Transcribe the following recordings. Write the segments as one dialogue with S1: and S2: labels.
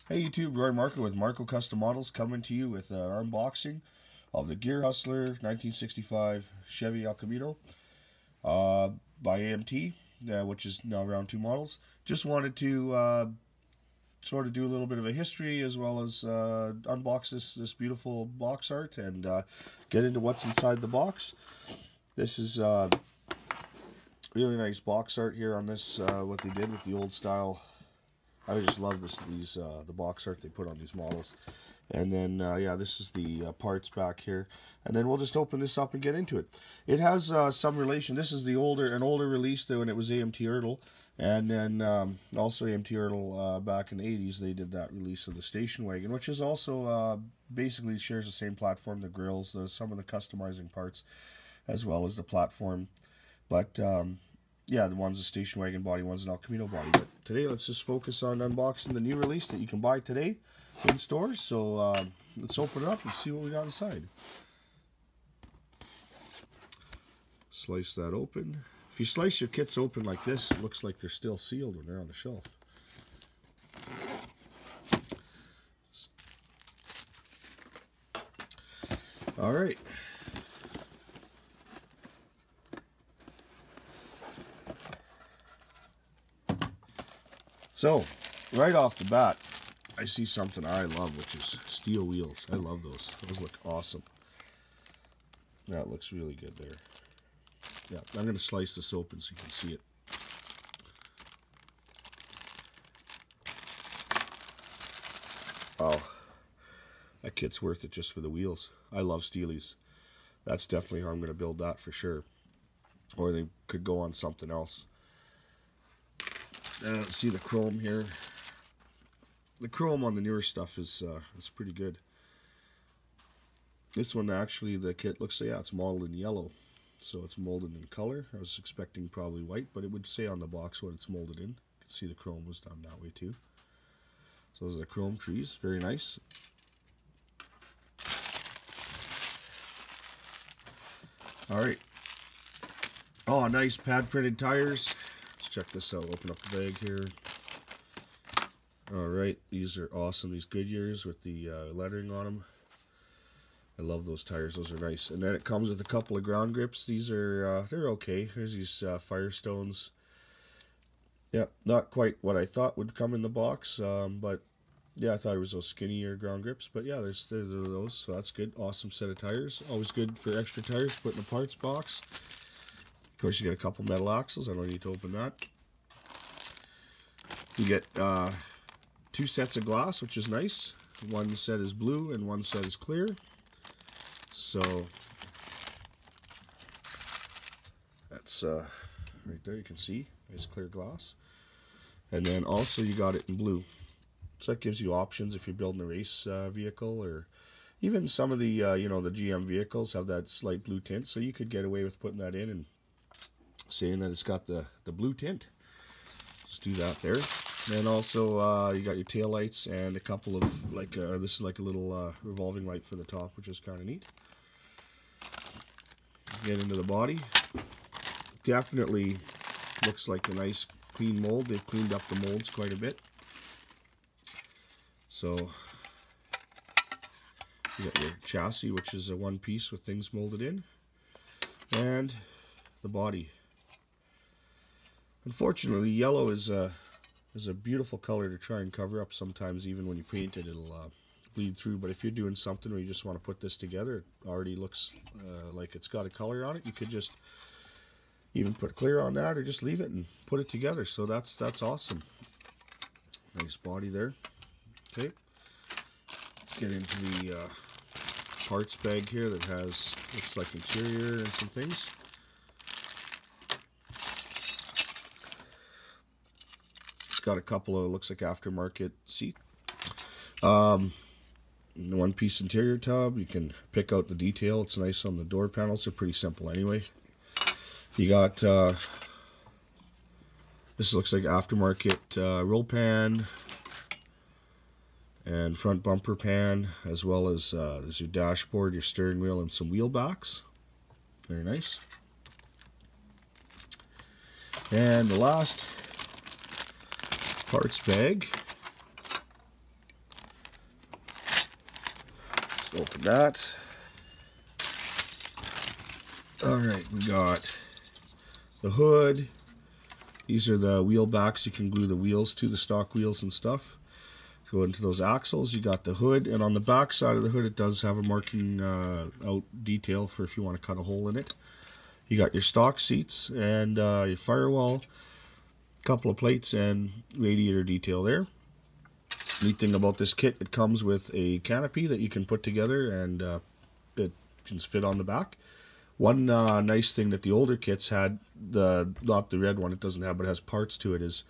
S1: Hey YouTube, Marko with Marko Custom Models coming to you with an unboxing of the Gear Hustler 1965 Chevy El Camino by AMT, which is now around 2 models. Just wanted to sort of do a little bit of a history as well as unbox this beautiful box art and get into what's inside the box. This is really nice box art here on this, what they did with the old style. I just love the box art they put on these models. And then, yeah, this is the parts back here. And then we'll just open this up and get into it. It has some relation. This is an older release though, when it was AMT Ertl. And then also AMT Ertl back in the 80s, they did that release of the station wagon, which is also basically shares the same platform, the grills, some of the customizing parts, as well as the platform. But yeah, the one's a station wagon body, one's an El Camino body. But today, let's just focus on unboxing the new release that you can buy today in stores. So let's open it up and see what we got inside. Slice that open. If you slice your kits open like this, it looks like they're still sealed when they're on the shelf. All right. So, right off the bat, I see something I love, which is steel wheels. I love those. Those look awesome. That looks really good there. Yeah, I'm going to slice this open so you can see it. Oh, that kit's worth it just for the wheels. I love steelies. That's definitely how I'm going to build that for sure. Or they could go on something else. See the chrome here. The chrome on the newer stuff is pretty good. This one actually, the kit looks like, yeah, it's modeled in yellow, so it's molded in color. I was expecting probably white, but it would say on the box what it's molded in. You can see the chrome was done that way too. So those are the chrome trees, very nice. All right. Oh, nice pad printed tires. Check this out. Open up the bag here. Alright, these are awesome. These Goodyears with the lettering on them. I love those tires. Those are nice. And then it comes with a couple of ground grips. These are, they're okay. There's these Firestones. Yep, not quite what I thought would come in the box. But yeah, I thought it was those skinnier ground grips. But yeah, there's those. So that's good. Awesome set of tires. Always good for extra tires to put in the parts box. Of course, you get a couple metal axles. I don't need to open that. You get 2 sets of glass, which is nice. One set is blue and one set is clear. So that's right there. You can see it's clear glass. And then also you got it in blue. So that gives you options if you're building a race vehicle, or even some of the you know, the GM vehicles have that slight blue tint. So you could get away with putting that in and saying that it's got the blue tint. Just do that there. And also you got your tail lights and a couple of, like, this is like a little revolving light for the top, which is kind of neat. Get into the body. Definitely looks like a nice clean mold. They've cleaned up the molds quite a bit. So you got your chassis, which is a one piece with things molded in, and the body. Unfortunately, yellow is a beautiful color to try and cover up. Sometimes even when you paint it, it'll bleed through. But if you're doing something where you just want to put this together, it already looks like it's got a color on it. You could just even put clear on that, or just leave it and put it together. So that's awesome. Nice body there. Okay, let's get into the parts bag here that has, looks like interior and some things. Got a couple of, looks like aftermarket seat, one piece interior tub. You can pick out the detail. It's nice on the door panels. They're pretty simple anyway. You got this looks like aftermarket roll pan and front bumper pan, as well as there's your dashboard, your steering wheel, and some wheel backs. Very nice. And the last parts bag Open that. Alright, we got the hood. These are the wheel backs. You can glue the wheels to the stock wheels and stuff. Go into those axles. You got the hood, and on the back side of the hood it does have a marking out detail for if you want to cut a hole in it. You got your stock seats and your firewall, a couple of plates, and radiator detail there. Neat thing about this kit, it comes with a canopy that you can put together, and it can fit on the back. One nice thing that the older kits had, not the red one, it doesn't have, but it has parts to it, is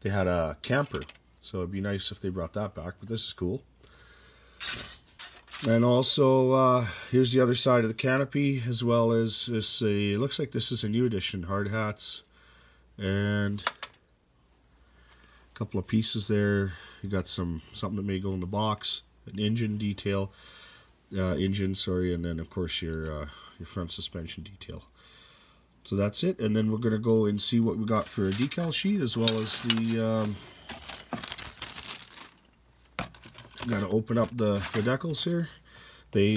S1: they had a camper. So it'd be nice if they brought that back, but this is cool. And also, here's the other side of the canopy, as well as this. It looks like this is a new edition, hard hats, and a couple of pieces there. You got something that may go in the box, an engine detail, and then of course your front suspension detail. So that's it, and then we're going to go and see what we got for a decal sheet, as well as the got to open up the decals here. They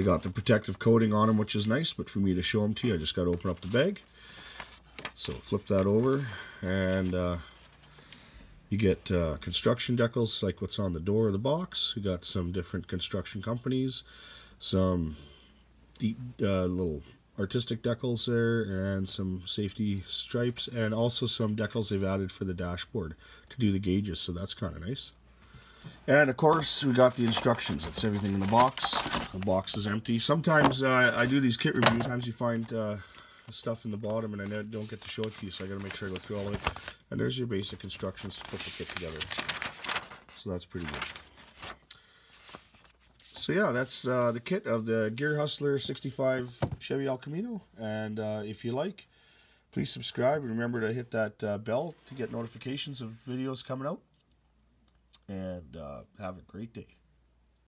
S1: got the protective coating on them, which is nice, but for me to show them to you, I just got to open up the bag. So flip that over, and you get construction decals like what's on the door of the box. You got some different construction companies, some little artistic decals there, and some safety stripes, and also some decals they've added for the dashboard to do the gauges, so that's kind of nice. And of course we got the instructions. It's everything in the box. The box is empty. Sometimes I do these kit reviews, sometimes you find stuff in the bottom and I don't get to show it to you, so I got to make sure I go through all of it. And there's your basic instructions to put the kit together. So that's pretty good. So yeah, that's the kit of the Gear Hustler 65 Chevy El Camino. And if you like, please subscribe. Remember to hit that bell to get notifications of videos coming out. And have a great day.